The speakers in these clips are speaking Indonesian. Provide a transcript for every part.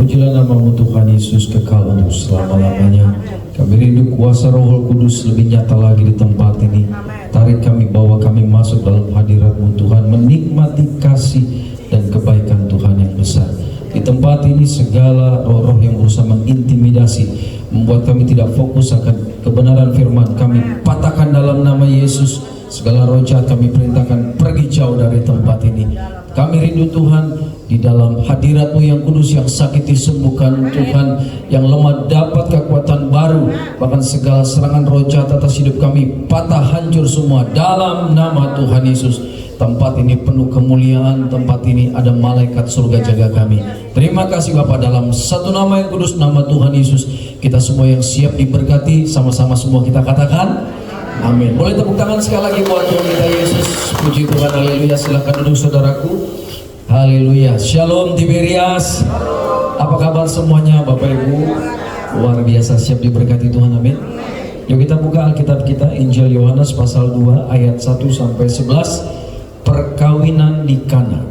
Terpujilah namamu Tuhan Yesus kekal untuk selama-lamanya. Kami rindu kuasa Roh Kudus lebih nyata lagi di tempat ini. Tarik kami, bawa kami masuk dalam hadirat-Mu Tuhan, menikmati kasih dan kebaikan Tuhan yang besar. Di tempat ini segala roh-roh yang berusaha mengintimidasi, membuat kami tidak fokus akan kebenaran firman, kami patahkan dalam nama Yesus. Segala roh jahat kami perintahkan pergi jauh dari tempat ini. Kami rindu Tuhan di dalam hadirat-Mu yang kudus, yang sakit disembuhkan Tuhan, yang lemah dapat kekuatan baru, bahkan segala serangan roh jahat atas hidup kami patah hancur semua dalam nama Tuhan Yesus. Tempat ini penuh kemuliaan, tempat ini ada malaikat surga jaga kami. Terima kasih Bapa, dalam satu nama yang kudus, nama Tuhan Yesus, kita semua yang siap diberkati, sama-sama semua kita katakan amin. Boleh tepuk tangan sekali lagi buat Tuhan kita Yesus. Puji Tuhan, haleluya. Silakan duduk saudaraku. Haleluya. Shalom Tiberias. Apa kabar semuanya Bapak Ibu? Luar biasa, siap diberkati Tuhan, amin. Yuk kita buka Alkitab kita, Injil Yohanes pasal 2 ayat 1 sampai 11. Perkawinan di Kana.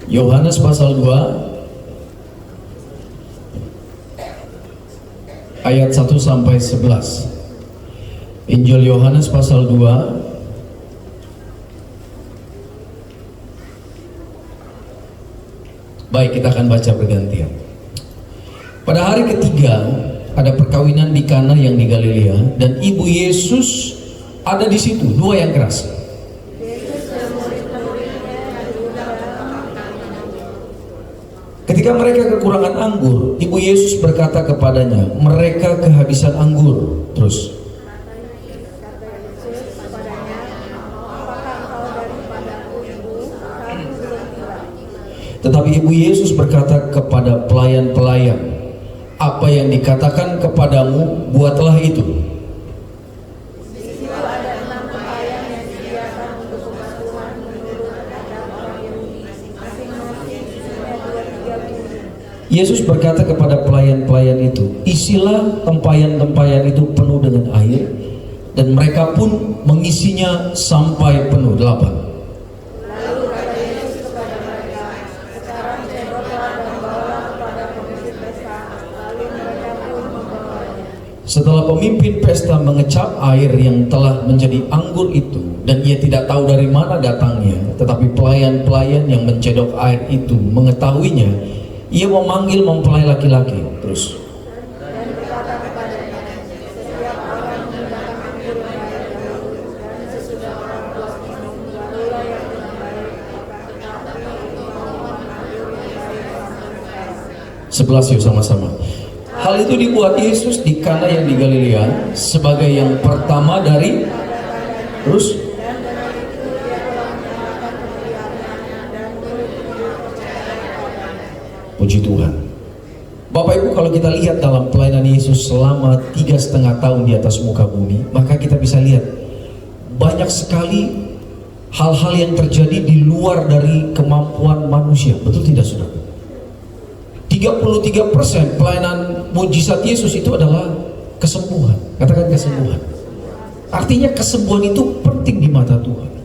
Yohanes pasal 2 ayat 1 sampai 11. Injil Yohanes pasal 2 baik, kita akan baca bergantian. Pada hari ketiga ada perkawinan di Kana yang di Galilea, dan ibu Yesus ada di situ. Dua yang keras. Ketika mereka kekurangan anggur, ibu Yesus berkata kepadanya, mereka kehabisan anggur. Terus. Tetapi ibu Yesus berkata kepada pelayan-pelayan, apa yang dikatakan kepadamu, buatlah itu. Yesus berkata kepada pelayan-pelayan itu, isilah tempayan-tempayan itu penuh dengan air, dan mereka pun mengisinya sampai penuh. 8. Lalu kata Yesus kepada mereka, sekarang cendollah dan bawalah kepada pemimpin pesta. Lalu mereka pun membawanya. Setelah pemimpin pesta mengecap air yang telah menjadi anggur itu, dan ia tidak tahu dari mana datangnya, tetapi pelayan-pelayan yang mencedok air itu mengetahuinya, ia memanggil mempelai laki-laki. Terus. Dan berkata kepadanya, setiap orang menggunakan anggur yang baik dahulu, dan sesudah orang puas minum, barulah yang dengan baik. Tetapi memohon anggur yang baik sampai sekarang. 11 yuk sama-sama. Hal itu dibuat Yesus di Kana yang di Galilea sebagai yang pertama dari. Terus. Puji Tuhan. Bapak Ibu, kalau kita lihat dalam pelayanan Yesus selama 3,5 tahun di atas muka bumi, maka kita bisa lihat banyak sekali hal-hal yang terjadi di luar dari kemampuan manusia. Betul tidak, saudara? 33% pelayanan mujizat Yesus itu adalah kesembuhan. Katakan kesembuhan. Artinya kesembuhan itu penting di mata Tuhan.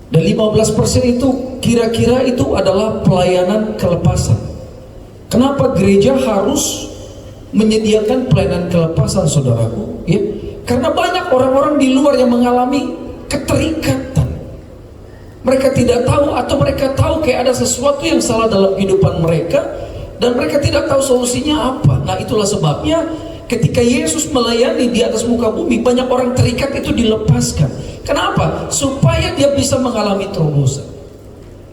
Dan 15% itu kira-kira itu adalah pelayanan kelepasan. Kenapa gereja harus menyediakan pelayanan kelepasan, saudaraku? Ya, karena banyak orang-orang di luar yang mengalami keterikatan. Mereka tidak tahu, atau mereka tahu kayak ada sesuatu yang salah dalam kehidupan mereka, dan mereka tidak tahu solusinya apa. Nah, itulah sebabnya ketika Yesus melayani di atas muka bumi, banyak orang terikat itu dilepaskan. Kenapa? Supaya dia bisa mengalami terobosan.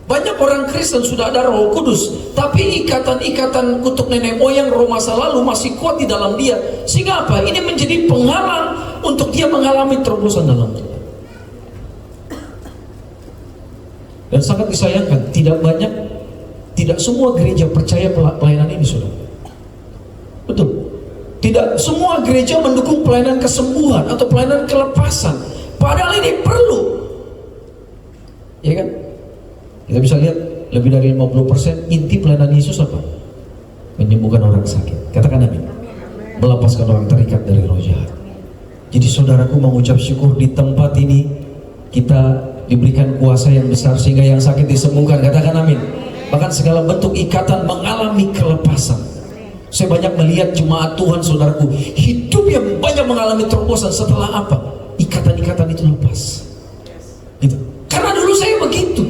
Banyak orang Kristen sudah ada Roh Kudus, tapi ikatan-ikatan kutuk nenek moyang, roh masa lalu masih kuat di dalam dia. Sehingga apa? Ini menjadi penghalang untuk dia mengalami terobosan dalam Tuhan. Dan sangat disayangkan, tidak semua gereja percaya pelayanan ini, saudara. Betul. Tidak semua gereja mendukung pelayanan kesembuhan atau pelayanan kelepasan. Padahal ini perlu. Ya kan? Kita bisa lihat lebih dari 50% inti pelayanan Yesus apa? Menyembuhkan orang sakit. Katakan amin. Melepaskan orang terikat dari roh jahat. Jadi saudaraku, mengucap syukur di tempat ini kita diberikan kuasa yang besar sehingga yang sakit disembuhkan. Katakan amin. Bahkan segala bentuk ikatan mengalami kelepasan. Saya banyak melihat jemaat Tuhan, saudaraku, hidup yang banyak mengalami terobosan setelah apa? Ikatan-ikatan itu lepas. Gitu. Karena dulu saya begitu.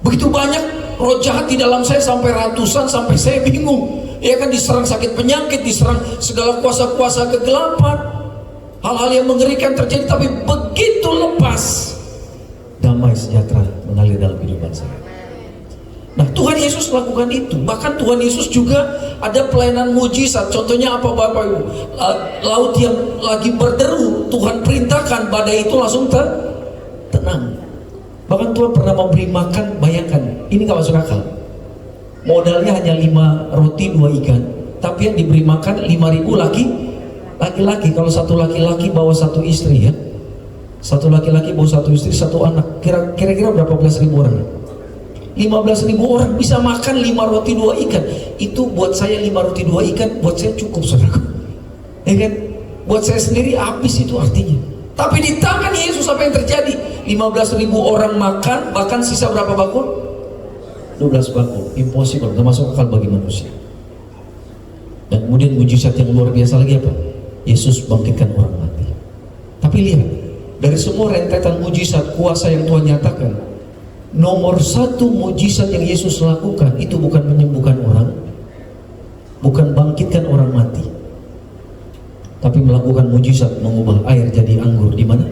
Begitu banyak roh jahat di dalam saya, sampai ratusan, sampai saya bingung. Ya kan, diserang sakit penyakit, diserang segala kuasa-kuasa kegelapan. Hal-hal yang mengerikan terjadi, tapi begitu lepas, damai sejahtera mengalir dalam kehidupan saya. Nah, Tuhan Yesus lakukan itu. Bahkan Tuhan Yesus juga ada pelayanan mujizat. Contohnya apa Bapak Ibu? Laut yang lagi berderu, Tuhan perintahkan badai itu langsung tenang. Bahkan Tuhan pernah memberi makan, bayangkan, ini gak masuk akal. Modalnya hanya 5 roti 2 ikan, tapi yang diberi makan 5.000 laki-laki. Kalau satu laki-laki bawa satu istri, ya, satu laki-laki bawa satu istri, satu anak, kira-kira berapa belas ribu orang? 15.000 orang bisa makan 5 roti 2 ikan. Itu buat saya 5 roti 2 ikan, buat saya cukup, saudaraku. Ya kan? Buat saya sendiri habis itu artinya. Tapi di tangan Yesus apa yang terjadi? 15.000 orang makan, bahkan sisa berapa bakul? 12 bakul. Impossible, gak masuk akal bagi manusia. Dan kemudian mujizat yang luar biasa lagi apa? Yesus bangkitkan orang mati. Tapi lihat, dari semua rentetan mujizat kuasa yang Tuhan nyatakan, nomor 1 mujizat yang Yesus lakukan itu bukan menyembuhkan orang, bukan bangkitkan orang mati, tapi melakukan mujizat mengubah air jadi anggur. Di mana?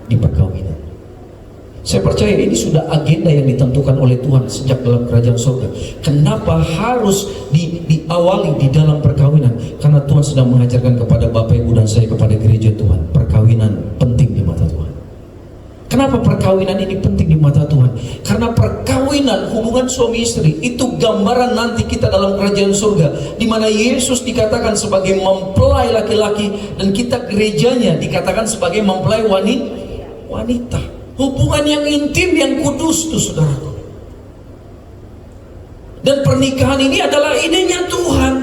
Di perkawinan. Saya percaya ini sudah agenda yang ditentukan oleh Tuhan sejak dalam kerajaan surga. Kenapa harus diawali di dalam perkawinan? Karena Tuhan sedang mengajarkan kepada Bapak Ibu dan saya, kepada gereja Tuhan, perkawinan penting di mata Tuhan. Kenapa perkawinan ini penting di mata Tuhan? Karena perkawinan, hubungan suami istri, itu gambaran nanti kita dalam kerajaan surga, di mana Yesus dikatakan sebagai mempelai laki-laki dan kita gerejanya dikatakan sebagai mempelai wanita. Hubungan yang intim, yang kudus tuh, saudaraku. Dan pernikahan ini adalah idenya Tuhan.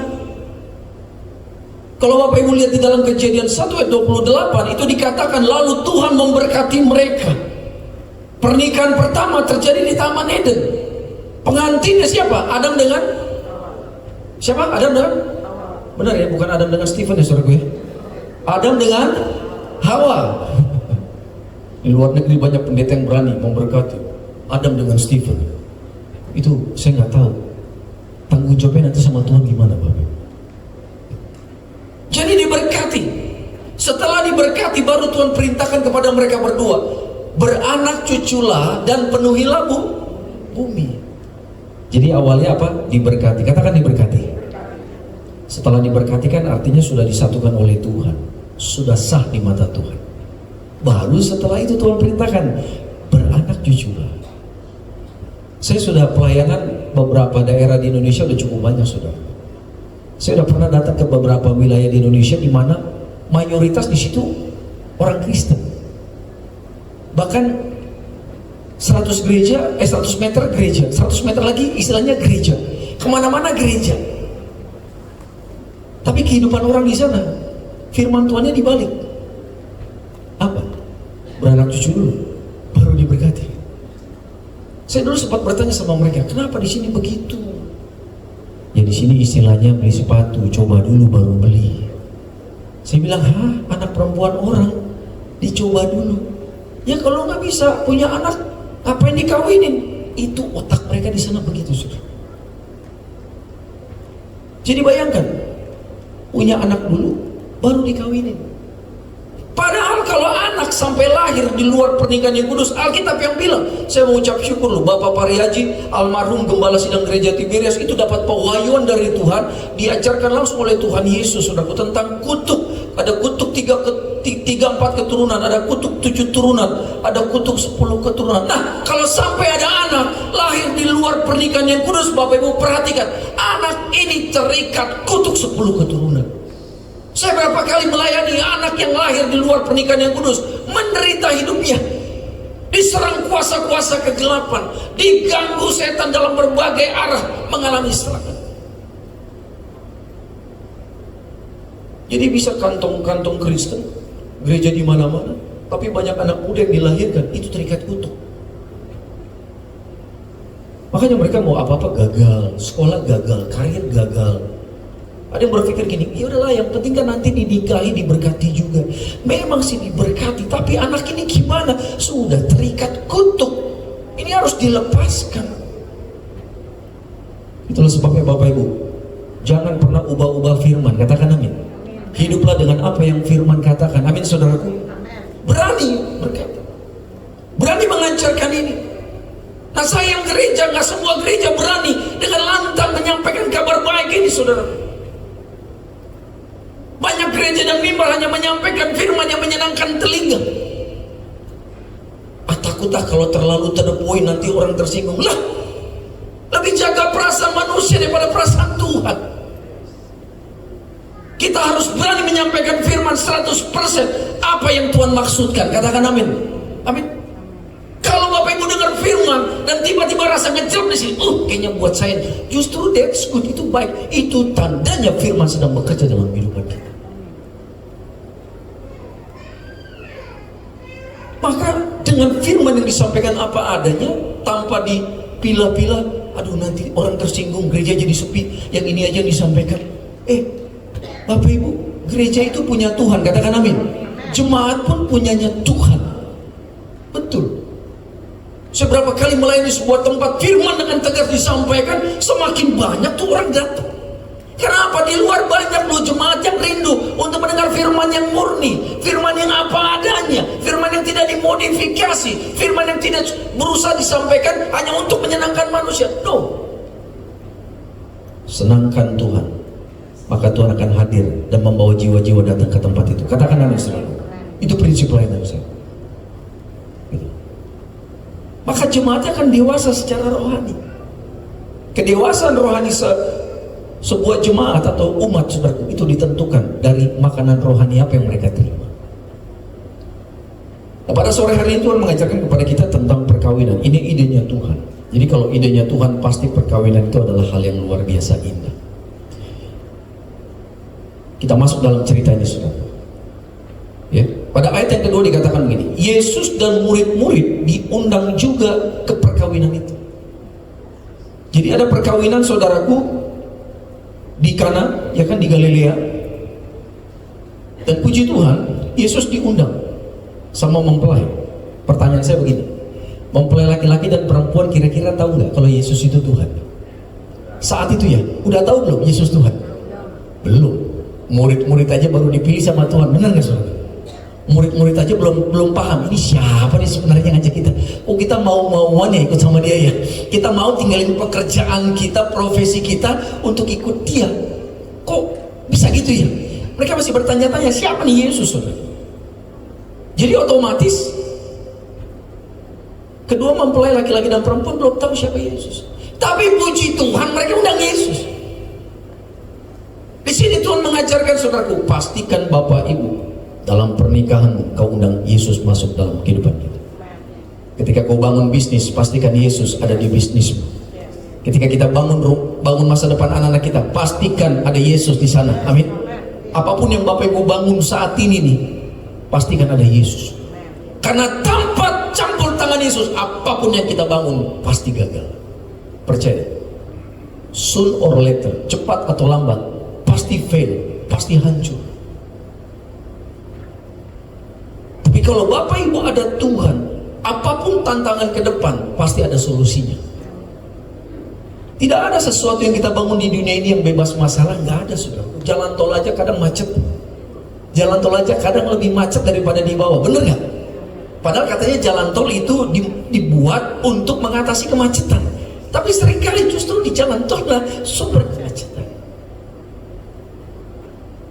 Kalau Bapak Ibu lihat di dalam Kejadian 1 ayat 28, itu dikatakan lalu Tuhan memberkati mereka. Pernikahan pertama terjadi di Taman Eden. Pengantinnya siapa? Adam dengan siapa? Adam dengan? Benar ya, bukan Adam dengan Stephen ya, saudaraku ya. Adam dengan Hawa. Di luar negeri banyak pendeta yang berani memberkati. Adam dengan Stephen. Itu saya nggak tahu. Tanggung jawabnya nanti sama Tuhan gimana, Bapak? Jadi diberkati. Setelah diberkati, baru Tuhan perintahkan kepada mereka berdua, beranak cuculah dan penuhilah bumi. Jadi awalnya apa? Diberkati. Katakan diberkati. Setelah diberkati kan artinya sudah disatukan oleh Tuhan, sudah sah di mata Tuhan. Baru setelah itu Tuhan perintahkan beranak cuculah. Saya sudah pelayanan beberapa daerah di Indonesia, udah cukup banyak, saudara. Saya sudah pernah datang ke beberapa wilayah di Indonesia di mana mayoritas di situ orang Kristen. Bahkan 100 meter gereja, 100 meter lagi istilahnya gereja. Kemana-mana gereja. Tapi kehidupan orang di sana, firman Tuhannya dibalik. Apa? Beranak cucu dulu, baru diberkati. Saya dulu sempat bertanya sama mereka, kenapa di sini begitu? Ya di sini istilahnya beli sepatu, coba dulu baru beli. Saya bilang, anak perempuan orang dicoba dulu. Ya kalau nggak bisa punya anak, ngapain dikawinin? Itu otak mereka di sana begitu, saudara. Jadi bayangkan, punya anak dulu, baru dikawinin. Padahal kalau anak sampai lahir di luar pernikahan yang kudus, Alkitab yang bilang, saya mengucap syukur loh, Bapak Pariaji, almarhum Gembala Sidang Gereja Tiberias itu dapat pewahyuan dari Tuhan, diajarkan langsung oleh Tuhan Yesus, saudaraku, tentang kutuk. Ada kutuk 3-4 keturunan, ada kutuk 7 turunan, ada kutuk 10 keturunan. Nah, kalau sampai ada anak lahir di luar pernikahan yang kudus, Bapak Ibu perhatikan, anak ini terikat kutuk 10 keturunan. Saya berapa kali melayani anak yang lahir di luar pernikahan yang kudus, menderita hidupnya, diserang kuasa-kuasa kegelapan, diganggu setan dalam berbagai arah, mengalami serangan. Jadi bisa kantong-kantong Kristen, gereja di mana-mana, tapi banyak anak muda yang dilahirkan itu terikat kutuk. Makanya mereka mau apa-apa gagal, sekolah gagal, karir gagal. Ada yang berpikir gini, ya udahlah yang penting kan nanti dinikahi diberkati juga. Memang sih diberkati, tapi anak ini gimana? Sudah terikat kutuk. Ini harus dilepaskan. Itulah sebabnya Bapak Ibu, jangan pernah ubah-ubah firman. Katakan amin. Hiduplah dengan apa yang firman katakan. Amin saudaraku. Berani berkata, berani mengajarkan ini. Nah sayang gereja, gak semua gereja berani dengan lantang menyampaikan kabar baik ini saudara. Banyak gereja dan mimbar hanya menyampaikan firman yang menyenangkan telinga. Takutlah kalau terlalu to the point nanti orang tersinggung. Lah, lebih jaga perasaan manusia daripada perasaan Tuhan. Kita harus berani menyampaikan firman 100% apa yang Tuhan maksudkan. Katakan amin. Amin. Kalau Bapak Ibu dengar firman dan tiba-tiba rasa ngejam di sini, kayaknya buat saya, justru that's good, itu baik. Itu tandanya firman sedang bekerja dalam kehidupan kita. Maka dengan firman yang disampaikan apa adanya, tanpa dipilah-pilah, aduh nanti orang tersinggung, gereja jadi sepi, yang ini aja yang disampaikan. Bapak Ibu, gereja itu punya Tuhan, katakan amin. Jemaat pun punyanya Tuhan. Betul. Seberapa kali melayani sebuah tempat, firman dengan tegas disampaikan, semakin banyak tuh orang datang. Kenapa? Di luar banyak loh jemaat yang rindu untuk mendengar firman yang murni, firman yang apa adanya, firman yang tidak dimodifikasi, firman yang tidak berusaha disampaikan hanya untuk menyenangkan manusia. No. Senangkan Tuhan, maka Tuhan akan hadir dan membawa jiwa-jiwa datang ke tempat itu. Katakan amin saudara. Itu prinsip layanan saya. Maka jemaatnya akan dewasa secara rohani. Kedewasaan rohani sebuah jemaat atau umat saudaraku itu ditentukan dari makanan rohani apa yang mereka terima. Nah, pada sore hari ini Tuhan mengajarkan kepada kita tentang perkawinan. Ini idenya Tuhan. Jadi kalau idenya Tuhan, pasti perkawinan itu adalah hal yang luar biasa indah. Kita masuk dalam cerita ini saudara. Ya, pada ayat yang kedua dikatakan begini, Yesus dan murid-murid diundang juga ke perkawinan itu. Jadi ada perkawinan saudaraku di Kana, ya kan, di Galilea. Dan puji Tuhan, Yesus diundang sama mempelai. Pertanyaan saya begini, mempelai laki-laki dan perempuan kira-kira tahu nggak kalau Yesus itu Tuhan? Saat itu ya, udah tahu belum Yesus Tuhan? Belum. Murid-murid aja baru dipilih sama Tuhan, benar nggak saudara? Murid-murid aja belum paham ini siapa nih sebenarnya ngajak kita. Kita mau-mauan ya ikut sama dia ya. Kita mau tinggalin pekerjaan kita, profesi kita untuk ikut dia. Kok bisa gitu ya? Mereka masih bertanya-tanya siapa nih Yesus saudara? Jadi otomatis kedua mempelai laki-laki dan perempuan belum tahu siapa Yesus. Tapi puji Tuhan mereka undang Yesus. Di sini Tuhan mengajarkan saudaraku, pastikan Bapak Ibu dalam pernikahan kau undang Yesus masuk dalam kehidupan kita. Ketika kau bangun bisnis, pastikan Yesus ada di bisnismu. Ketika kita bangun masa depan anak-anak kita, pastikan ada Yesus di sana. Amin. Apapun yang Bapak Ibu bangun saat ini nih, pastikan ada Yesus. Karena tanpa campur tangan Yesus, apapun yang kita bangun pasti gagal. Percaya. Soon or later, cepat atau lambat, pasti fail, pasti hancur. Tapi kalau Bapak Ibu ada Tuhan, apapun tantangan ke depan pasti ada solusinya. Tidak ada sesuatu yang kita bangun di dunia ini yang bebas masalah, nggak ada saudara. Jalan tol aja kadang macet. Jalan tol aja kadang lebih macet daripada di bawah, bener nggak? Padahal katanya jalan tol itu dibuat untuk mengatasi kemacetan. Tapi seringkali justru di jalan tol lah sumber kemacetan.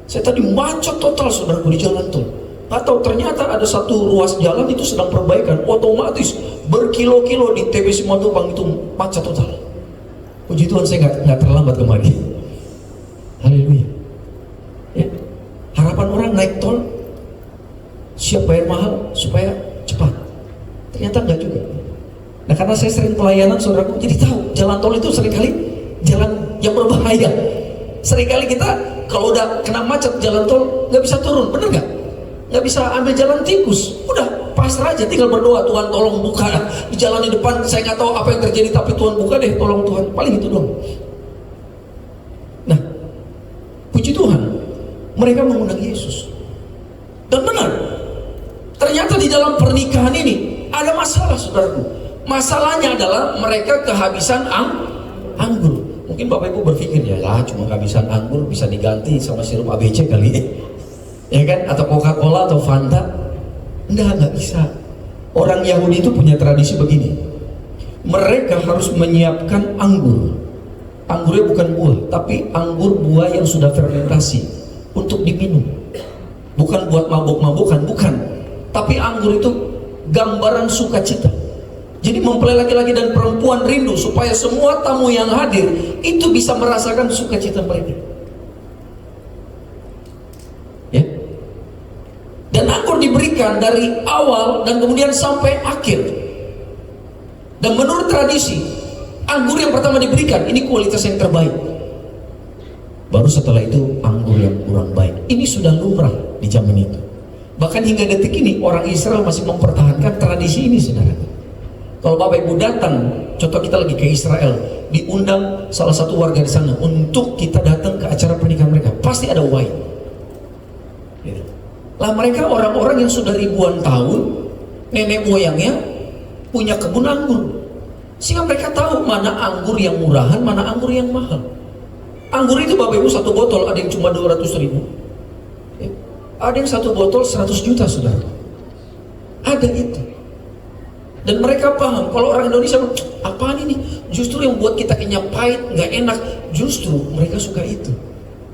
Saya tadi macet total saudaraku di jalan tol. Atau ternyata ada satu ruas jalan itu sedang perbaikan, otomatis berkilo-kilo di TB Simatupang itu macet total. Puji Tuhan saya nggak terlambat kemari. Haleluya. Ya. Harapan orang naik tol siap bayar mahal supaya cepat. Ternyata enggak juga. Nah karena saya sering pelayanan saudaraku, jadi tahu jalan tol itu seringkali jalan yang berbahaya. Seringkali kita kalau udah kena macet jalan tol nggak bisa turun, bener nggak? Nggak bisa ambil jalan tikus, udah pasrah aja, tinggal berdoa, Tuhan tolong buka di jalan di depan, saya nggak tahu apa yang terjadi tapi Tuhan buka deh, tolong Tuhan, paling itu doang. Nah, puji Tuhan, mereka mengundang Yesus. Dan benar, ternyata di dalam pernikahan ini ada masalah, saudaraku. Masalahnya adalah mereka kehabisan anggur. Mungkin Bapak Ibu berpikir, ya lah cuma kehabisan anggur bisa diganti sama sirup ABC kali ya kan, atau Coca-Cola atau Fanta. Nggak bisa. Orang Yahudi itu punya tradisi begini, mereka harus menyiapkan anggur. Anggurnya bukan buah, tapi anggur buah yang sudah fermentasi untuk diminum. Bukan buat mabuk-mabukan, bukan. Tapi anggur itu gambaran sukacita. Jadi mempelai laki-laki dan perempuan rindu supaya semua tamu yang hadir itu bisa merasakan sukacita mereka. Ya. Dan anggur diberikan dari awal dan kemudian sampai akhir. Dan menurut tradisi, anggur yang pertama diberikan ini kualitas yang terbaik. Baru setelah itu anggur yang kurang baik. Ini sudah lumrah di zaman itu. Bahkan hingga detik ini orang Israel masih mempertahankan tradisi ini, saudara. Kalau Bapak Ibu datang, contoh kita lagi ke Israel, diundang salah satu warga di sana untuk kita datang ke acara pernikahan mereka, pasti ada wine. Lah mereka orang-orang yang sudah ribuan tahun, nenek moyangnya punya kebun anggur, sehingga mereka tahu mana anggur yang murahan, mana anggur yang mahal. Anggur itu Bapak Ibu satu botol ada yang cuma 200.000, ada yang satu botol 100 juta, saudara. Ada itu. Dan mereka paham, kalau orang Indonesia, apaan ini? Justru yang buat kita kenyang pahit, nggak enak. Justru mereka suka itu.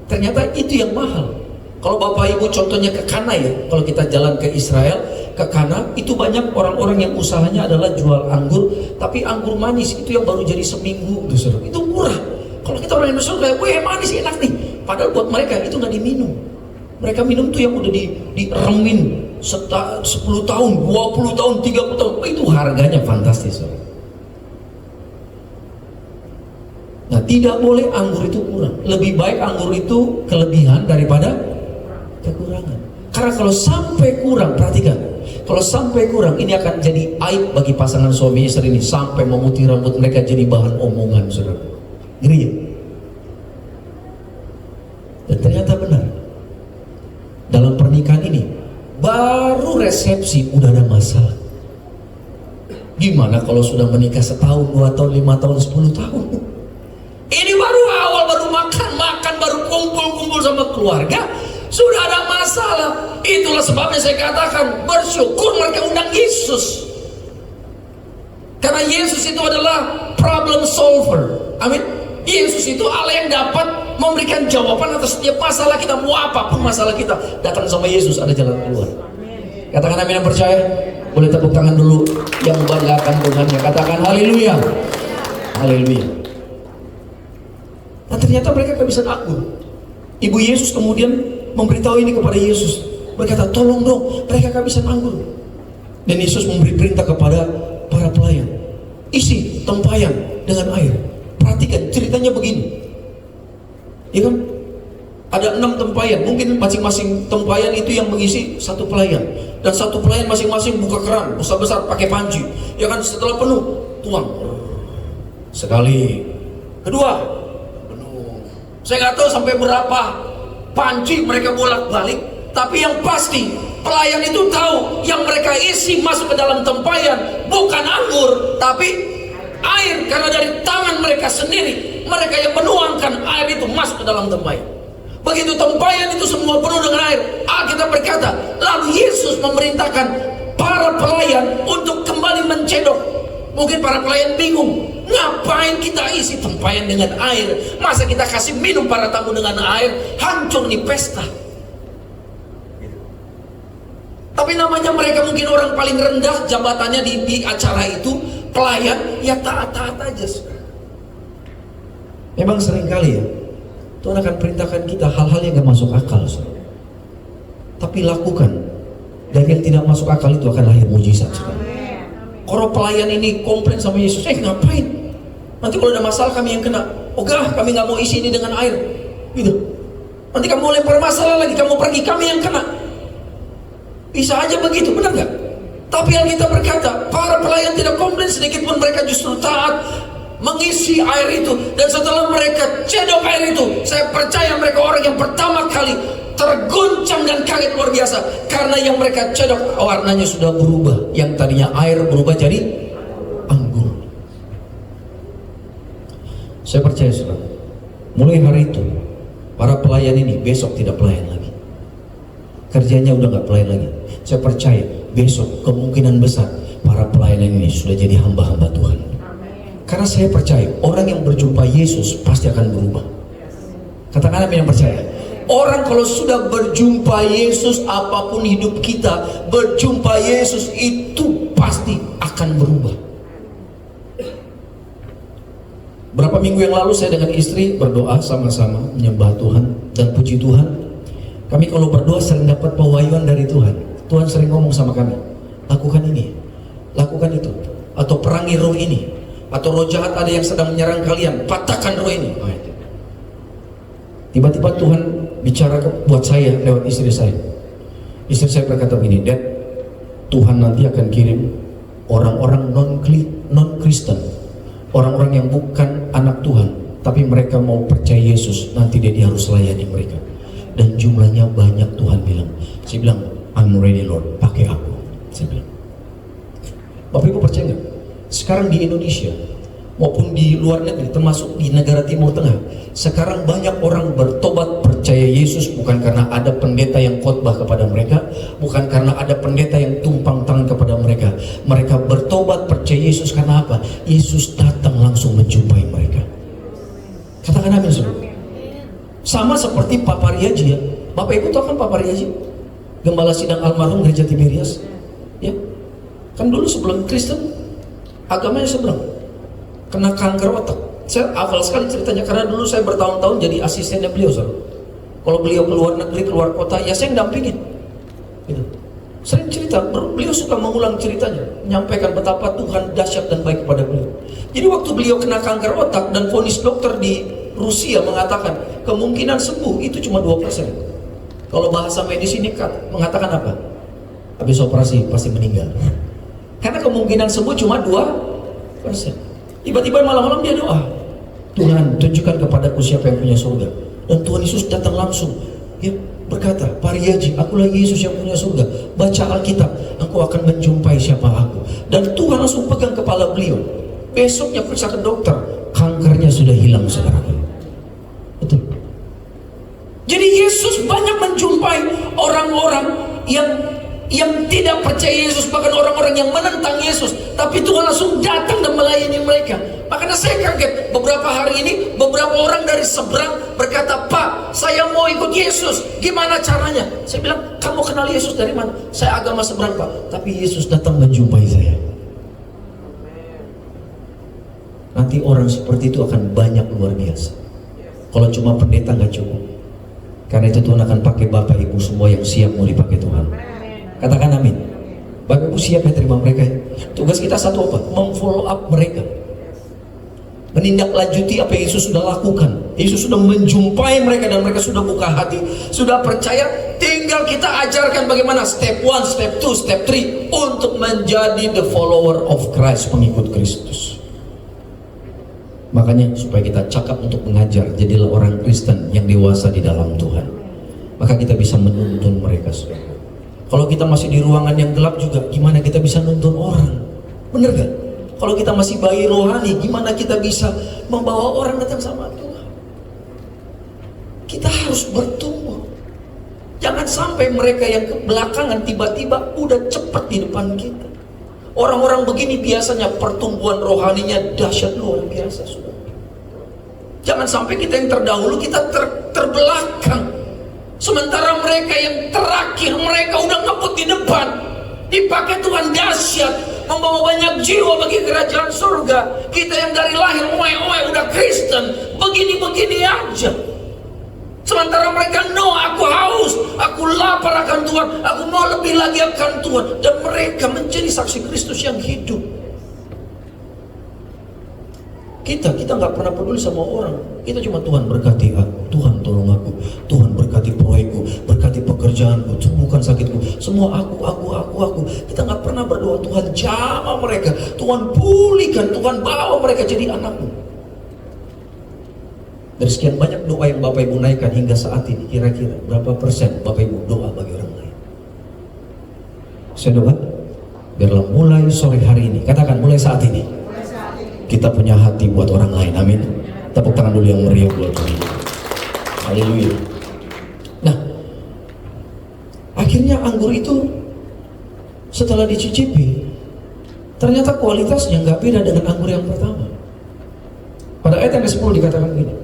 Ternyata itu yang mahal. Kalau Bapak Ibu contohnya ke Kana ya, kalau kita jalan ke Israel, ke Kana, itu banyak orang-orang yang usahanya adalah jual anggur, tapi anggur manis itu yang baru jadi seminggu, itu murah. Kalau kita orang Indonesia kayak, weh manis enak nih. Padahal buat mereka itu nggak diminum. Mereka minum tuh yang udah diremin 10 tahun, 20 tahun, 30 tahun. Itu harganya fantastis. Nah, tidak boleh anggur itu kurang. Lebih baik anggur itu kelebihan daripada kekurangan. Karena kalau sampai kurang, perhatikan, kalau sampai kurang, ini akan jadi aib bagi pasangan suami istri ini, sampai memutih rambut mereka jadi bahan omongan, saudara. Ngeri ya? Dan ternyata benar, dalam pernikahan ini baru resepsi udah ada masalah. Gimana kalau sudah menikah setahun, 2 tahun, 5 tahun, 10 tahun? Ini baru awal, baru makan, baru kumpul sama keluarga, sudah ada masalah. Itulah sebabnya saya katakan, bersyukur mereka undang Yesus. Karena Yesus itu adalah problem solver. Amin. Yesus itu Allah yang dapat memberikan jawaban atas setiap masalah kita. Mau apapun masalah kita, datang sama Yesus, ada jalan keluar. Katakan amin yang percaya. Boleh tepuk tangan dulu yang membanggakan Tuhannya. Katakan haleluya. Haleluya. Nah, ternyata mereka kehabisan anggur. Ibu Yesus kemudian memberitahu ini kepada Yesus, berkata, tolong dong, mereka kehabisan anggur. Dan Yesus memberi perintah kepada para pelayan, isi tempayan dengan air. Perhatikan ceritanya begini, ya kan? Ada 6 tempayan, mungkin masing-masing tempayan itu yang mengisi satu pelayan, dan satu pelayan masing-masing buka keran besar-besar pakai panci, ya kan? Setelah penuh, tuang sekali, kedua penuh. Saya nggak tahu sampai berapa panci mereka bolak-balik, tapi yang pasti pelayan itu tahu yang mereka isi masuk ke dalam tempayan bukan anggur, tapi air, karena dari tangan mereka sendiri mereka yang menuangkan air itu masuk ke dalam tempayan. Begitu tempayan itu semua penuh dengan air, Alkitab berkata, lalu Yesus memerintahkan para pelayan untuk kembali mencedok. Mungkin para pelayan bingung, ngapain kita isi tempayan dengan air? Masa kita kasih minum para tamu dengan air? Hancur nih pesta. Tapi namanya mereka mungkin orang paling rendah jabatannya di acara itu, pelayan, ya taat-taat aja. Memang seringkali ya, Tuhan akan perintahkan kita hal-hal yang gak masuk akal, tapi lakukan. Dan yang tidak masuk akal itu akan lahir mujizat. Kalau pelayan ini komplain sama Yesus, ngapain? Nanti kalau ada masalah kami yang kena. Ogah, kami gak mau isi ini dengan air, gitu. Nanti kamu lempar masalah lagi, kamu pergi, kami yang kena. Bisa aja begitu, benar gak? Tapi Alkitab berkata, para pelayan tidak komplain sedikit pun, mereka justru taat mengisi air itu. Dan setelah mereka cedok air itu, saya percaya mereka orang yang pertama kali terguncang dan kaget luar biasa. Karena yang mereka cedok warnanya sudah berubah. Yang tadinya air berubah jadi anggur. Saya percaya saudara, mulai hari itu para pelayan ini besok tidak pelayan lagi. Kerjanya udah gak pelayan lagi. Saya percaya besok kemungkinan besar para pelayan ini sudah jadi hamba-hamba Tuhan. Karena saya percaya orang yang berjumpa Yesus pasti akan berubah. Katakan amin yang percaya. Orang kalau sudah berjumpa Yesus, apapun hidup kita, berjumpa Yesus itu pasti akan berubah. Berapa minggu yang lalu saya dengan istri berdoa sama-sama menyembah Tuhan dan puji Tuhan. Kami kalau berdoa sering dapat pewahyuan dari Tuhan. Tuhan sering ngomong sama kami, lakukan ini, lakukan itu, atau perangi roh ini, atau roh jahat ada yang sedang menyerang kalian, patahkan roh ini. Tiba-tiba Tuhan bicara buat saya lewat istri saya. Istri saya berkata begini, Dad, Tuhan nanti akan kirim orang-orang non-Kristen, orang-orang yang bukan anak Tuhan, tapi mereka mau percaya Yesus, nanti dia harus layani mereka. Dan jumlahnya banyak. Tuhan bilang. Saya bilang, I'm ready Lord, pakai aku. Saya bilang. Bapak Ibu percaya nggak? Sekarang di Indonesia maupun di luar negeri, termasuk di negara Timur Tengah, sekarang banyak orang bertobat percaya Yesus bukan karena ada pendeta yang khotbah kepada mereka, bukan karena ada pendeta yang tumpang tangan kepada mereka. Mereka bertobat percaya Yesus karena apa? Yesus datang langsung menjumpai mereka. Katakan amin saudara. Sama seperti Pak Pariaji ya. Bapak Ibu tahu kan Pak Pariaji? Gembala sidang almarhum Gereja Tiberias. Ya. Kan dulu sebelum Kristen agamanya seberang. Kena kanker otak. Saya hafal sekali ceritanya karena dulu saya bertahun-tahun jadi asistennya beliau. Saudara. Kalau beliau keluar negeri, keluar kota, ya saya dampingin. Gitu. Sering cerita, beliau suka mengulang ceritanya, menyampaikan betapa Tuhan dahsyat dan baik kepada beliau. Jadi waktu beliau kena kanker otak dan vonis dokter di Rusia mengatakan kemungkinan sembuh itu cuma 2%. Kalau bahasa medis ini mengatakan apa? Habis operasi pasti meninggal. Karena kemungkinan sembuh cuma 2%. Tiba-tiba malam-malam dia doa, Tuhan tunjukkan kepadaku siapa yang punya surga. Dan Tuhan Yesus datang langsung. Dia berkata, Pariaji, akulah Yesus yang punya surga. Baca Alkitab, engkau akan menjumpai siapa aku. Dan Tuhan langsung pegang kepala beliau. Besoknya periksa ke dokter, kankernya sudah hilang saudara. Betul. Jadi Yesus banyak menjumpai orang-orang yang tidak percaya Yesus, bahkan orang-orang yang menentang Yesus, tapi Tuhan langsung datang dan melayani mereka. Makanya saya kaget beberapa hari ini, beberapa orang dari seberang berkata, Pak, saya mau ikut Yesus, gimana caranya? Saya bilang, kamu kenal Yesus dari mana? Saya agama seberang Pak, tapi Yesus datang menjumpai saya. Nanti orang seperti itu akan banyak luar biasa. Kalau cuma pendeta nggak cukup. Karena itu Tuhan akan pakai Bapak Ibu semua yang siap mau dipakai Tuhan. Katakan amin. Bapak Ibu siap ya terima mereka. Tugas kita satu apa? Memfollow up mereka. Menindaklanjuti apa yang Yesus sudah lakukan. Yesus sudah menjumpai mereka dan mereka sudah buka hati, sudah percaya. Tinggal kita ajarkan bagaimana step 1, step 2, step 3 untuk menjadi the follower of Christ, pengikut Kristus. Makanya supaya kita cakap untuk mengajar, jadilah orang Kristen yang dewasa di dalam Tuhan. Maka kita bisa menuntun mereka. Kalau kita masih di ruangan yang gelap juga, gimana kita bisa nuntun orang? Bener gak? Kalau kita masih bayi rohani, gimana kita bisa membawa orang datang sama Tuhan? Kita harus bertumbuh. Jangan sampai mereka yang ke belakangan tiba-tiba udah cepat di depan kita. Orang-orang begini biasanya pertumbuhan rohaninya dahsyat luar biasa, sudah. Jangan sampai kita yang terdahulu, kita terbelakang. Sementara mereka yang terakhir, mereka udah ngebut di depan. Dipakai Tuhan dahsyat, membawa banyak jiwa bagi kerajaan surga. Kita yang dari lahir udah Kristen, begini-begini aja. Sementara mereka, no, aku haus, aku lapar akan Tuhan, aku mau lebih lagi akan Tuhan. Dan mereka menjadi saksi Kristus yang hidup. Kita nggak pernah peduli sama orang. Kita cuma Tuhan berkati aku, Tuhan tolong aku, Tuhan berkati proyekku, berkati pekerjaan. pekerjaanku, sembuhkan sakitku. Semua aku. Kita nggak pernah berdoa, Tuhan jamah mereka, Tuhan pulihkan, Tuhan bawa mereka jadi anakmu. Dari sekian banyak doa yang Bapak Ibu naikkan hingga saat ini, kira-kira berapa persen Bapak Ibu doa bagi orang lain? Saya doa, biarlah mulai sore hari ini, katakan mulai saat ini, kita punya hati buat orang lain. Amin. Tepuk tangan dulu yang meriah buat Tuhan. Haleluya. Nah, akhirnya anggur itu setelah dicicipi, ternyata kualitasnya nggak beda dengan anggur yang pertama. Pada ayat yang ke-10 dikatakan begini.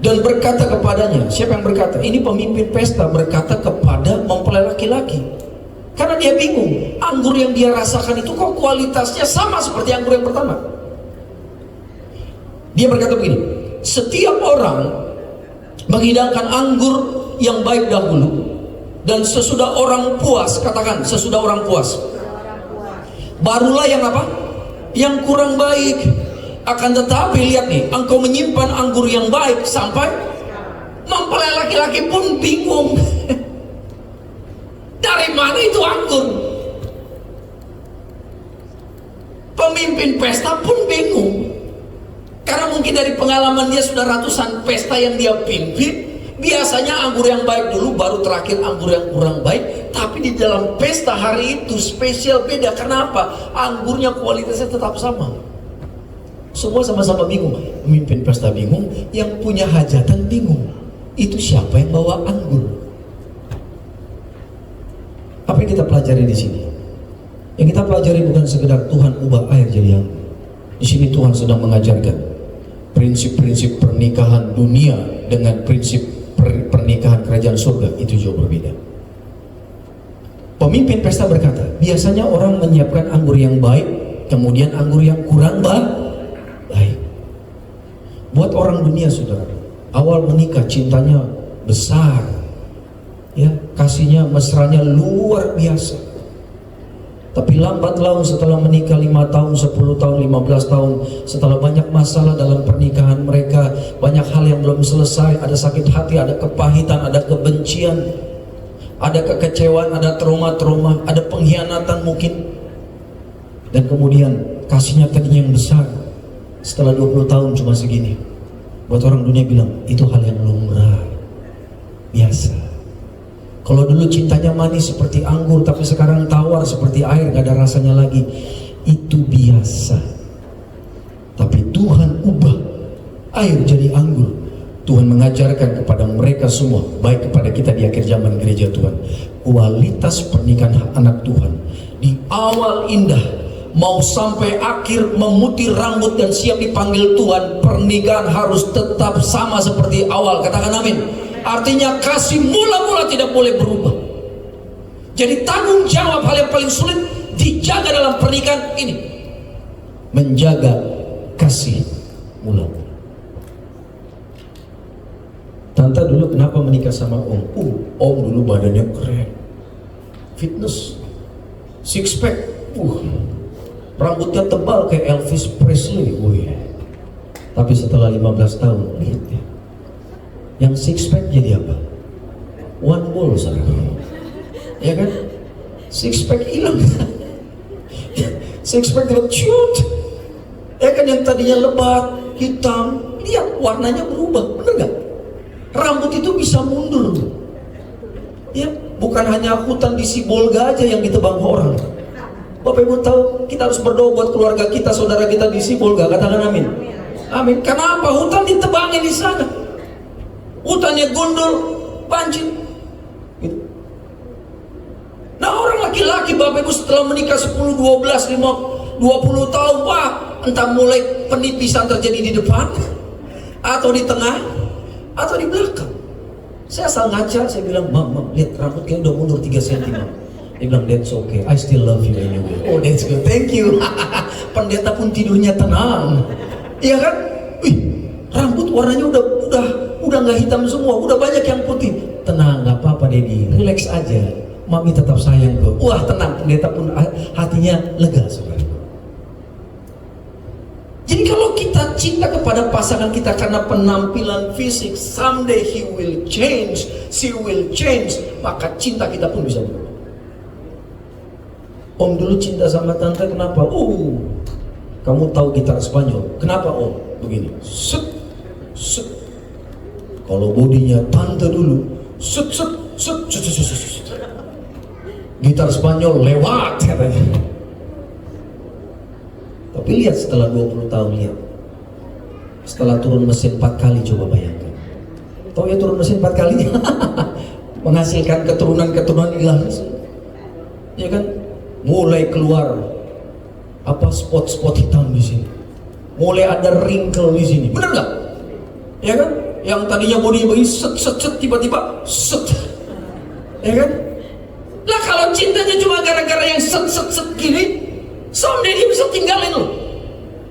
Dan berkata kepadanya, siapa yang berkata? Ini pemimpin pesta berkata kepada mempelai laki-laki. Karena dia bingung, anggur yang dia rasakan itu kok kualitasnya sama seperti anggur yang pertama. Dia berkata begini, setiap orang menghidangkan anggur yang baik dahulu, dan sesudah orang puas, katakan sesudah orang puas, barulah yang apa? Yang kurang baik. Akan tetapi lihat nih, engkau menyimpan anggur yang baik sampai mempelai laki-laki pun bingung. Dari mana itu anggur? Pemimpin pesta pun bingung. Karena mungkin dari pengalaman dia sudah ratusan pesta yang dia pimpin, biasanya anggur yang baik dulu, baru terakhir anggur yang kurang baik. Tapi di dalam pesta hari itu spesial beda. Kenapa? Anggurnya kualitasnya tetap sama. Semua sama-sama bingung. Pemimpin pesta bingung, yang punya hajatan bingung. Itu siapa yang bawa anggur? Apa yang kita pelajari di sini? Yang kita pelajari bukan sekedar Tuhan ubah air jadi anggur. Di sini Tuhan sedang mengajarkan prinsip-prinsip pernikahan dunia dengan prinsip pernikahan kerajaan surga itu jauh berbeda. Pemimpin pesta berkata, biasanya orang menyiapkan anggur yang baik, kemudian anggur yang kurang baik. Buat orang dunia, saudara, awal menikah cintanya besar, ya, kasihnya mesranya luar biasa. Tapi lambat laun setelah menikah 5 tahun, 10 tahun, 15 tahun, setelah banyak masalah dalam pernikahan mereka, banyak hal yang belum selesai, ada sakit hati, ada kepahitan, ada kebencian, ada kekecewaan, ada trauma-trauma, ada pengkhianatan mungkin. Dan kemudian kasihnya tadinya yang besar, setelah 20 tahun cuma segini. Buat orang dunia bilang, itu hal yang lumrah, biasa. Kalau dulu cintanya manis seperti anggur, tapi sekarang tawar seperti air, gak ada rasanya lagi, itu biasa. Tapi Tuhan ubah air jadi anggur. Tuhan mengajarkan kepada mereka semua, baik kepada kita di akhir zaman gereja Tuhan, kualitas pernikahan anak Tuhan di awal indah, mau sampai akhir memutih rambut dan siap dipanggil Tuhan, pernikahan harus tetap sama seperti awal. Katakan amin. Artinya kasih mula-mula tidak boleh berubah. Jadi tanggung jawab hal yang paling sulit dijaga dalam pernikahan ini, menjaga kasih mula-mula. Tante dulu kenapa menikah sama Om? Om dulu badannya keren, fitness, six pack, rambutnya tebal kayak Elvis Presley. Tapi setelah 15 tahun, lihat ya, yang six pack jadi apa? One ball, saudara. Ya kan? Six pack hilang. Six pack tiba cut. Ya kan, yang tadinya lebat, hitam, lihat warnanya berubah, bener gak? Rambut itu bisa mundur. Ya, bukan hanya hutan di Sibolga aja yang ditebang orang. Bapak Ibu tahu, kita harus berdoa buat keluarga kita, saudara kita di Sibolga. Katakan amin. Amin. Kenapa? Hutan ditebangin di sana. Hutannya gundul, banjir. Gitu. Nah, orang laki-laki Bapak Ibu setelah menikah 10, 12, 5, 20 tahun, wah, entah mulai penipisan terjadi di depan, atau di tengah, atau di belakang. Saya asal ngaca, saya bilang, Mam, lihat rambut kayaknya udah mundur 3 cm. Dia bilang, that's okay, I still love you anyway. Oh, that's good, thank you. Pendeta pun tidurnya tenang. Iya kan? Wih, rambut warnanya udah nggak hitam semua, udah banyak yang putih. Tenang, nggak apa-apa Dedi, relax aja. Mami tetap sayang kok. Wah, tenang, pendeta pun hatinya lega, saudara. Jadi kalau kita cinta kepada pasangan kita karena penampilan fisik, someday he will change, she will change, maka cinta kita pun bisa berubah. Om dulu cinta sama tante, kenapa? Oh, kamu tahu gitar Spanyol, kenapa om? Begini, set, set. Kalau bodinya tante dulu, set, set, set, set, set, set, set. Gitar Spanyol lewat katanya. Tapi lihat setelah 20 tahun, lihat. Setelah turun mesin 4 kali, coba bayangkan. Tahu ya turun mesin 4 kali? Menghasilkan keturunan-keturunan ilahi. Ya kan? Mulai keluar apa spot-spot hitam di sini. Mulai ada wrinkle di sini. Benar nggak? Ya kan? Yang tadinya bodinya begini set tiba-tiba set. Ya kan? Lah kalau cintanya cuma gara-gara yang set gini, someday dia bisa tinggalin loh.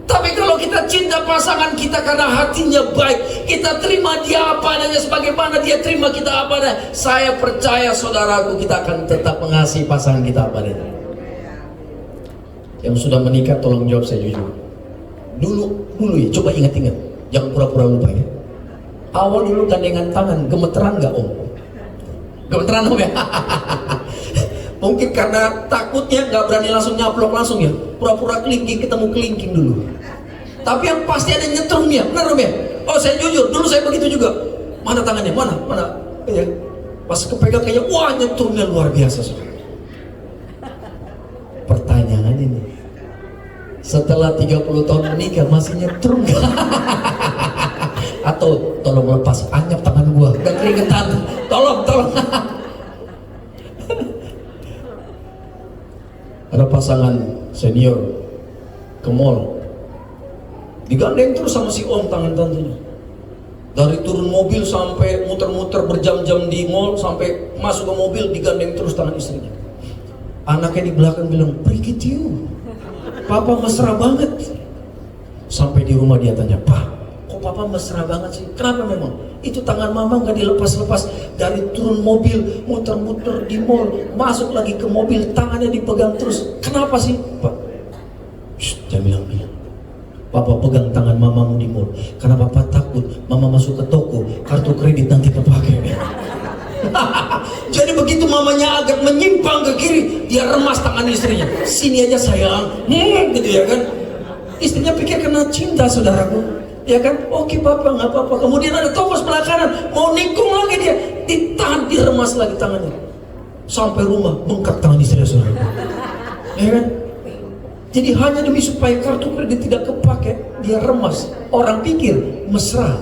Tapi kalau kita cinta pasangan kita karena hatinya baik, kita terima dia apa adanya sebagaimana dia terima kita apa adanya, saya percaya saudaraku, kita akan tetap mengasihi pasangan kita apa adanya. Yang sudah menikah tolong jawab saya jujur. Dulu ya, coba ingat-ingat, jangan pura-pura lupa ya. Awal dulu gandengan tangan, gemeteran nggak om? Gemeteran om ya? Mungkin karena takutnya nggak berani langsung nyaplok langsung ya, pura-pura kelingking, ketemu kelingking dulu. Tapi yang pasti ada nyetrumnya, benar om ya? Oh saya jujur, dulu saya begitu juga. Mana tangannya, mana? Ya. Pas kepegang kayaknya, wah nyetrumnya luar biasa. Pertanyaannya nih, setelah 30 tahun menikah masih nyetrum gak? Atau tolong lepas, anyap tangan gua, udah keringetan, tolong. Ada pasangan senior ke mall, digandeng terus sama si om tangan tantenya. Dari turun mobil sampai muter-muter berjam-jam di mall, sampai masuk ke mobil digandeng terus tangan istrinya. Anaknya di belakang bilang, "Pergi you, papa mesra banget." Sampai di rumah dia tanya, "Pak, kok papa mesra banget sih?" Kenapa memang? Itu tangan mama nggak dilepas-lepas. Dari turun mobil, muter-muter di mall, masuk lagi ke mobil, tangannya dipegang terus. Kenapa sih, Pak? Shh, jangan bilang. Papa pegang tangan mamamu di mall karena papa takut mama masuk ke toko, kartu kredit nanti kepake. Jadi begitu mamanya agak menyimpang ke kiri, dia remas tangan istrinya. "Sini aja sayang," gitu ya kan. Istrinya pikir kena cinta saudaraku. Ya kan, oke papa nggak apa-apa. Kemudian ada toko sebelah kanan, mau nikung lagi dia, ditahan, diremas lagi tangannya. Sampai rumah bengkak tangan istri saudara. Ya kan? Jadi hanya demi supaya kartu kredit tidak kepake, dia remas. Orang pikir mesra,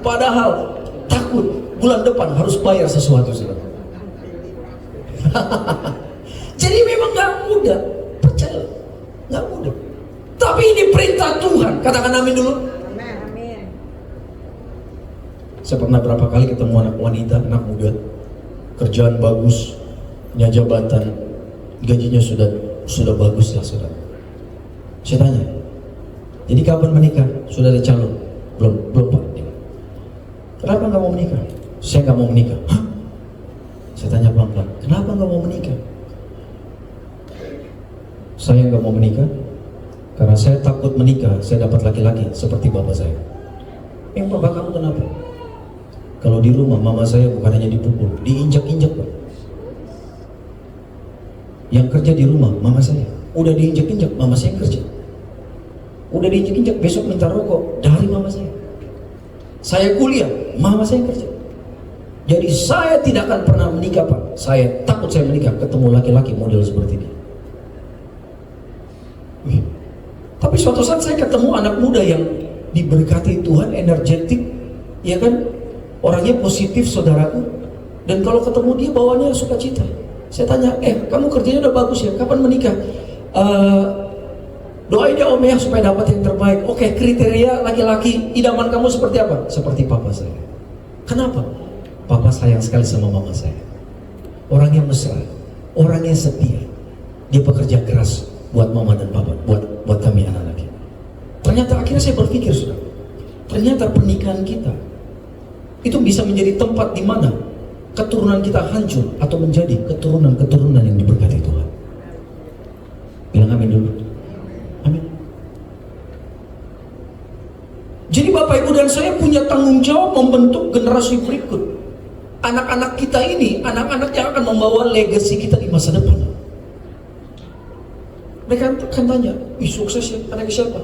padahal takut bulan depan harus bayar sesuatu saudara. Jadi memang nggak mudah, percaya, nggak mudah. Tapi ini perintah Tuhan. Katakan amin dulu. Amin. Saya pernah berapa kali ketemu anak wanita, anak muda, kerjaan bagus, punya jabatan, gajinya sudah bagus lah saudara. Saya tanya, jadi kapan menikah? Sudah ada calon? Belum Pak. Kenapa nggak mau menikah? Saya nggak mau menikah. Hah? Saya tanya pelan-pelan, kenapa nggak mau menikah? Saya nggak mau menikah karena saya takut menikah, saya dapat laki-laki seperti bapak saya. Yang bapak kamu kenapa? Kalau di rumah mama saya bukan hanya dipukul, diinjak-injak Pak. Yang kerja di rumah mama saya, udah diinjak-injak, mama saya yang kerja. Udah diinjak-injak, besok minta rokok dari mama saya. Saya kuliah, mama saya yang kerja. Jadi saya tidak akan pernah menikah Pak. Saya takut saya menikah ketemu laki-laki model seperti ini. Tapi suatu saat saya ketemu anak muda yang diberkati Tuhan, energetik, ya kan, orangnya positif saudaraku. Dan kalau ketemu dia bawaannya sukacita. Saya tanya, kamu kerjanya udah bagus ya, kapan menikah? Doain ya om ya supaya dapat yang terbaik. Oke, kriteria laki-laki idaman kamu seperti apa? Seperti papa saya. Kenapa? Papa sayang sekali sama mama saya. Orangnya mesra, orangnya setia. Dia bekerja keras buat mama dan papa, buat kami anak-anaknya. Ternyata akhirnya saya berpikir sudah, ternyata pernikahan kita itu bisa menjadi tempat di mana keturunan kita hancur atau menjadi keturunan-keturunan yang diberkati Tuhan. Bilang amin dulu. Amin. Bapak, Ibu, dan saya punya tanggung jawab membentuk generasi berikut. Anak-anak kita ini, anak-anak yang akan membawa legasi kita di masa depan. Mereka akan tanya, ih sukses ya, anaknya siapa?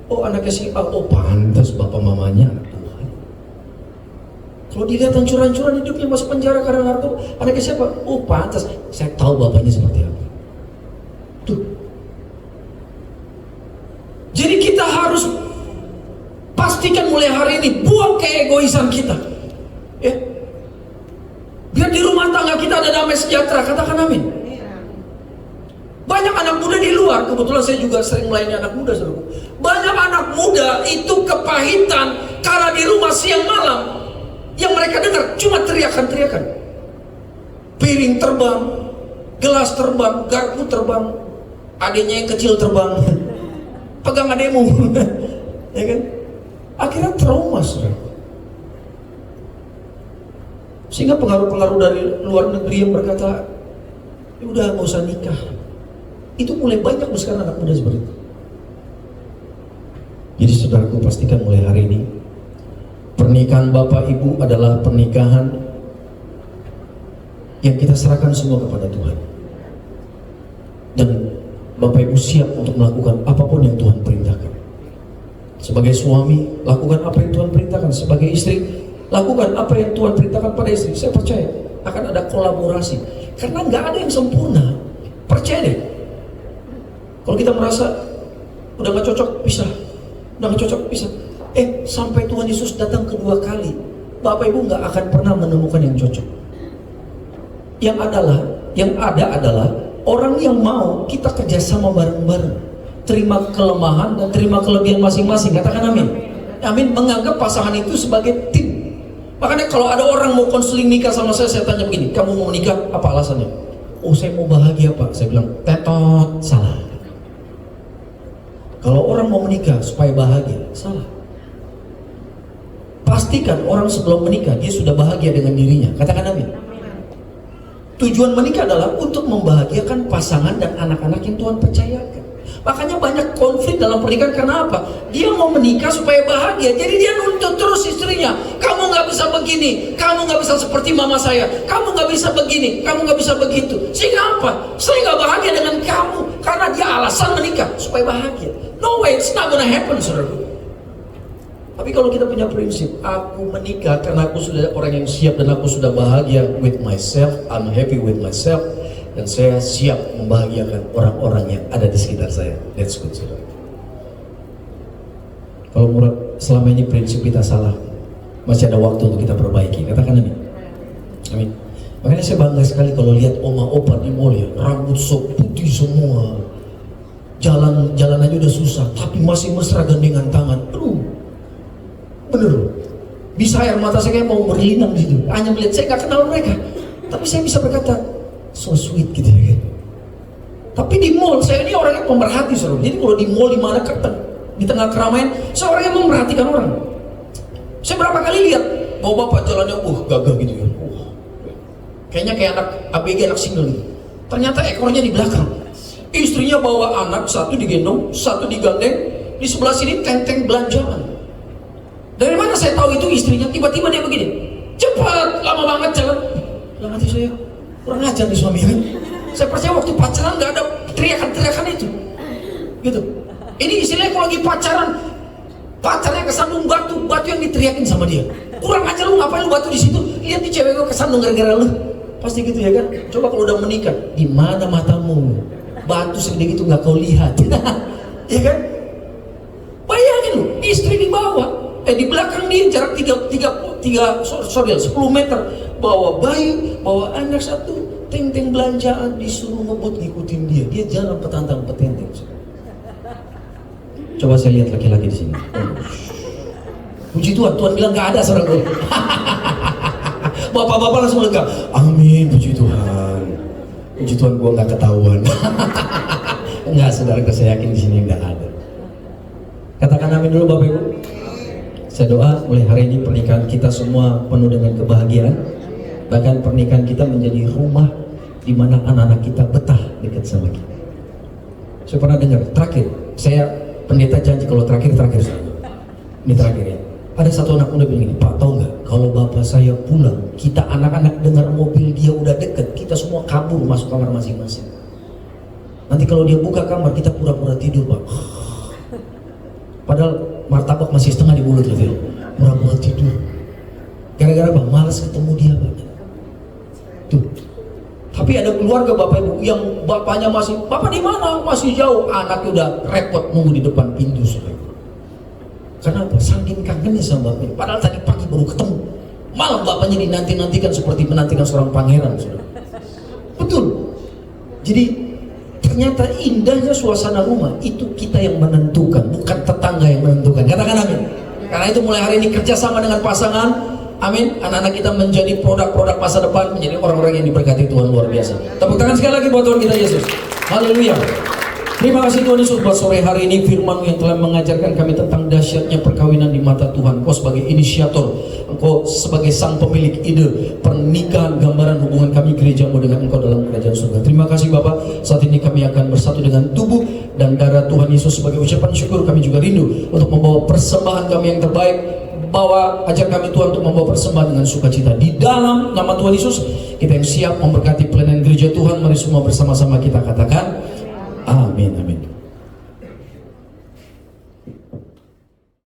Oh anaknya si A, oh pantas bapak mamanya anak Tuhan. Kalau dilihat hancur-hancuran hidupnya masuk penjara karena narkoba, anaknya siapa? Oh pantas, saya tahu bapaknya seperti apa. Tuh. Jadi kita harus pastikan mulai hari ini, buang keegoisan kita. Ya. Biar di rumah tangga kita ada damai sejahtera, katakan amin. Banyak anak muda di luar, kebetulan saya juga sering melayani anak muda, saudara. Banyak anak muda itu kepahitan karena di rumah siang malam yang mereka dengar cuma teriakan-teriakan. Piring terbang, gelas terbang, garpu terbang, adiknya yang kecil terbang, pegang adekmu, ya kan? Akhirnya trauma, saudara. Sehingga pengaruh-pengaruh dari luar negeri yang berkata, ya udah nggak usah nikah. Itu mulai banyak sekarang anak muda seperti itu. Jadi saudaraku, pastikan mulai hari ini pernikahan Bapak Ibu adalah pernikahan yang kita serahkan semua kepada Tuhan. Dan Bapak Ibu siap untuk melakukan apapun yang Tuhan perintahkan. Sebagai suami, lakukan apa yang Tuhan perintahkan. Sebagai istri, lakukan apa yang Tuhan perintahkan pada istri. Saya percaya akan ada kolaborasi. Karena nggak ada yang sempurna. Percaya deh. Kalau kita merasa udah nggak cocok, pisah. Udah nggak cocok, pisah. Sampai Tuhan Yesus datang kedua kali, Bapak Ibu nggak akan pernah menemukan yang cocok. Yang ada adalah orang yang mau kita kerjasama bareng-bareng, terima kelemahan dan terima kelebihan masing-masing. Katakan amin. Amin. Menganggap pasangan itu sebagai tim. Makanya kalau ada orang mau konseling nikah sama saya tanya begini, kamu mau menikah apa alasannya? Oh saya mau bahagia Pak. Saya bilang tetot, salah. Kalau orang mau menikah supaya bahagia, salah. Pastikan orang sebelum menikah dia sudah bahagia dengan dirinya. Katakan amin. Tujuan menikah adalah untuk membahagiakan pasangan dan anak-anak yang Tuhan percayakan. Makanya banyak konflik dalam pernikahan karena apa? Dia mau menikah supaya bahagia, jadi dia nuntut terus istrinya. Kamu nggak bisa begini, kamu nggak bisa seperti mama saya, kamu nggak bisa begini, kamu nggak bisa begitu. Sehingga apa? Saya nggak bahagia dengan kamu karena dia alasan menikah supaya bahagia. No way, it's not gonna happen, saudaraku. Tapi kalau kita punya prinsip, aku menikah karena aku sudah orang yang siap dan aku sudah bahagia with myself, I'm happy with myself, dan saya siap membahagiakan orang-orang yang ada di sekitar saya. That's good, saudara. Kalau menurut selama ini prinsip kita salah, masih ada waktu untuk kita perbaiki. Katakan amin. Amin. Makanya saya bangga sekali kalau lihat oma opa di mall ya, rambut sok putih semua, jalan aja udah susah, tapi masih mesra gandengan tangan. Aduh, bener. Bisa air mata saya kayak mau berlinang di situ. Hanya melihat, saya nggak kenal mereka, tapi saya bisa berkata, so sweet gitu ya kan. Tapi di mall, saya ini orang yang pemerhati saudara. Jadi kalau di mall di mana di tengah keramaian, saya orang yang memperhatikan orang. Saya berapa kali lihat bawa bapak jalannya, gagah gitu ya. Kayaknya kayak anak ABG, anak single gitu. Ternyata ekornya di belakang. Istrinya bawa anak, satu digendong, satu digandeng, di sebelah sini tenteng belanjaan. Dari mana saya tahu itu istrinya? Tiba-tiba dia begini, cepat, lama banget jalan. Dalam hati saya, kurang ajar nih suami kan. Saya percaya waktu pacaran nggak ada teriakan-teriakan itu, gitu. Ini istilahnya kalau lagi pacaran, pacarnya kesandung batu yang diteriakin sama dia. Kurang ajar lu, ngapain lu batu di situ? Lihat nih cewek gue kesandung gara-gara lu. Pasti gitu ya kan. Coba kalau udah menikah, di mana matamu? Batu segede gitu nggak kau lihat, ya kan? Bayangin lu, istri dibawa, di belakang dia jarak 10 meter, bawa bayi, bawa anak satu, teng-teng belanjaan, disuruh ngebut ngikutin dia, dia jalan petantang petenteng. Coba saya lihat laki-laki di sini. Puji Tuhan, Tuhan bilang nggak ada saudara. Bapak-bapak langsung lega. Amin, puji Tuhan. Puji Tuhan, gua nggak ketahuan. Enggak, saudara, saya yakin di sini nggak ada. Katakan amin dulu, Bapak Ibu. Saya doa mulai hari ini pernikahan kita semua penuh dengan kebahagiaan. Bahkan pernikahan kita menjadi rumah di mana anak-anak kita betah dekat sama kita. Saya pernah dengar, terakhir, saya pendeta janji kalau terakhir. Ini terakhir ya. Ada satu anak muda bilang gini, Pak tahu nggak, kalau bapak saya pulang, kita anak-anak dengar mobil dia udah deket, kita semua kabur masuk kamar masing-masing. Nanti kalau dia buka kamar, kita pura-pura tidur, Pak. Padahal martabak masih setengah di mulut gitu, pura-pura tidur. Gara-gara Bang malas ketemu dia, Pak. Tuh. Tapi ada keluarga bapak ibu yang bapaknya masih, bapak di mana? Masih jauh, anaknya udah repot nunggu di depan pintu. Kenapa? Saking kangennya sama bapaknya. Padahal tadi pagi baru ketemu. Malam bapaknya dinanti-nantikan seperti menantikan seorang pangeran. Betul. Jadi ternyata indahnya suasana rumah itu kita yang menentukan, bukan tetangga yang menentukan. Katakan amin. Karena itu mulai hari ini kerjasama dengan pasangan. Amin. Anak-anak kita menjadi produk-produk masa depan, menjadi orang-orang yang diberkati Tuhan luar biasa. Tepuk tangan sekali lagi buat Tuhan kita Yesus. Haleluya. Terima kasih Tuhan Yesus buat sore hari ini firman yang telah mengajarkan kami tentang dahsyatnya perkawinan di mata Tuhan. Engkau sebagai inisiator, Engkau sebagai sang pemilik ide pernikahan, gambaran hubungan kami gerejamu dengan Engkau dalam kerajaan surga. Terima kasih Bapak. Saat ini kami akan bersatu dengan tubuh dan darah Tuhan Yesus sebagai ucapan syukur. Kami juga rindu untuk membawa persembahan kami yang terbaik. Ajak kami Tuhan untuk membawa persembahan dengan sukacita di dalam nama Tuhan Yesus. Kita yang siap memberkati pelayanan gereja Tuhan, mari semua bersama-sama kita katakan amin, amin.